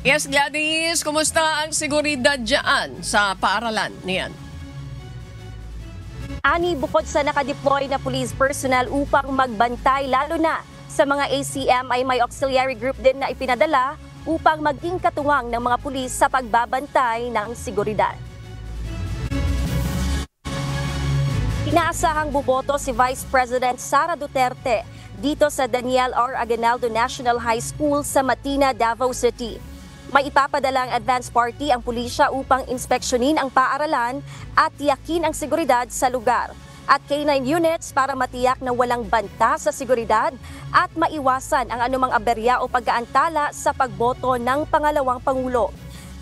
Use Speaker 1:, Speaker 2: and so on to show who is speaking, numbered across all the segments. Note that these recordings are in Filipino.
Speaker 1: Yes, Gladys, kumusta ang seguridad dyan sa paaralan niyan?
Speaker 2: Ani, bukod sa nakadeploy na police personnel upang magbantay lalo na sa mga ACM ay may auxiliary group din na ipinadala upang maging katuwang ng mga pulis sa pagbabantay ng seguridad. Inaasahang buboto si Vice President Sara Duterte dito sa Daniel R. Aguinaldo National High School sa Matina, Davao City. May ipapadalang advance party ang pulisya upang inspeksyonin ang paaralan at tiyakin ang seguridad sa lugar. At K9 units para matiyak na walang banta sa seguridad at maiwasan ang anumang aberya o pag-aantala sa pagboto ng pangalawang Pangulo.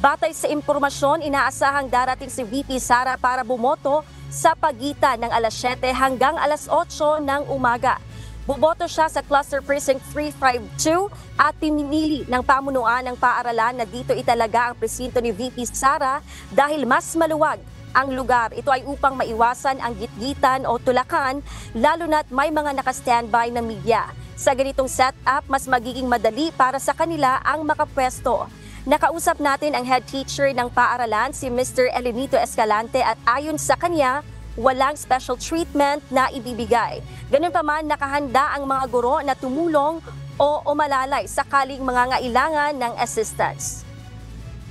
Speaker 2: Batay sa impormasyon, inaasahang darating si VP Sara para bumoto sa pagitan ng alas 7 hanggang alas 8 ng umaga. Buboto siya sa Cluster Precinct 352 at pinili ng pamunuan ng paaralan na dito italaga ang presinto ni VP Sara dahil mas maluwag ang lugar. Ito ay upang maiwasan ang gitgitan o tulakan lalo na't may mga naka-standby na media. Sa ganitong setup, mas magiging madali para sa kanila ang makapwesto. Nakausap natin ang head teacher ng paaralan, si Mr. Elenito Escalante, at ayon sa kanya, walang special treatment na ibibigay. Ganun pa man, nakahanda ang mga guro na tumulong o umalalay sakaling mangangailangan ng assistance.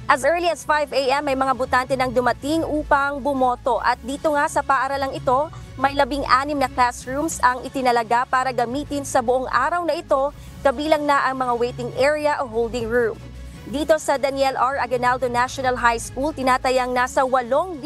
Speaker 2: As early as 5 a.m. may mga butante nang dumating upang bumoto at dito nga sa paaralang ito, may 16 na classrooms ang itinalaga para gamitin sa buong araw na ito, kabilang na ang mga waiting area o holding room. Dito sa Daniel R. Aguinaldo National High School, tinatayang nasa 8,000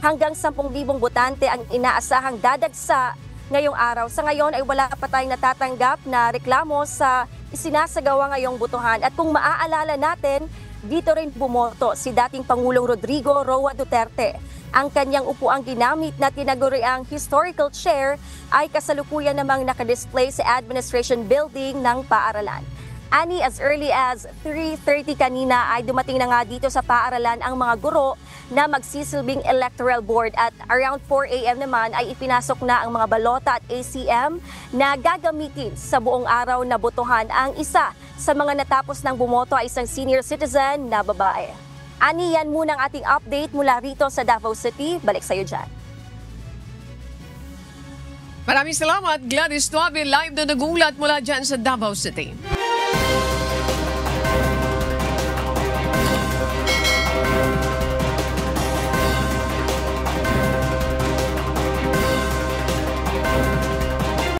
Speaker 2: hanggang 10,000 botante ang inaasahang dadagsa ngayong araw. Sa ngayon ay wala pa tayong natatanggap na reklamo sa isinasagawa ngayong botohan. At kung maaalala natin, dito rin bumoto si dating Pangulong Rodrigo Roa Duterte. Ang kanyang upuang ginamit na tinaguriang historical chair ay kasalukuyan namang nakadisplay sa Administration Building ng paaralan. Ani, as early as 3:30 kanina ay dumating na nga dito sa paaralan ang mga guro na magsisilbing electoral board at around 4 a.m. naman ay ipinasok na ang mga balota at ACM na gagamitin sa buong araw na botohan. Ang isa sa mga natapos ng bumoto ay isang senior citizen na babae. Ani, yan muna ang ating update mula rito sa Davao City. Balik sa iyo dyan.
Speaker 1: Maraming salamat, Gladys Tuabe, live na nagulat mula dyan sa Davao City.